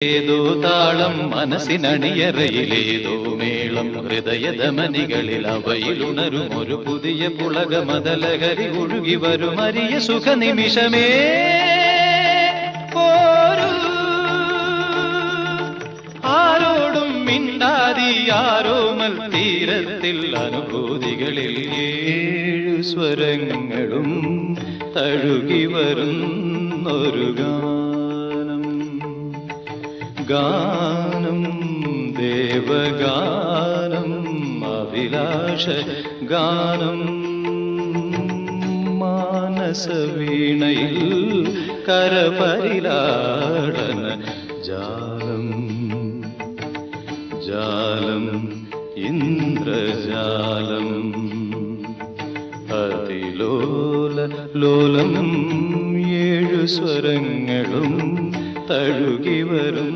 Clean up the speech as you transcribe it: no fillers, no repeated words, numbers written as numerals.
ഏതോ താളം മനസ്സിനണിയറയിലേതോ മേളം ഹൃദയധമനികളിൽ അവയിലുണരും ഒരു പുതിയ പുളകമതലഹരി ഒഴുകി വരും അരിയ സുഖനിമിഷമേ പോരൂ ആരോടും മിണ്ടാതി ആരോമൽ തീരത്തിൽ അനുഭൂതികളിൽ ഏഴു സ്വരങ്ങളും തഴുകി വരുന്നൊരു ഗാനം ദേവഗാനം അഭിലാഷ ഗാനം മാനസവീണയിൽ കരപരിലാടന ജാലം ജാലം ഇന്ദ്രജാലം അതിലോല ലോലം ഏഴു സ്വരങ്ങളും തഴുകി വരും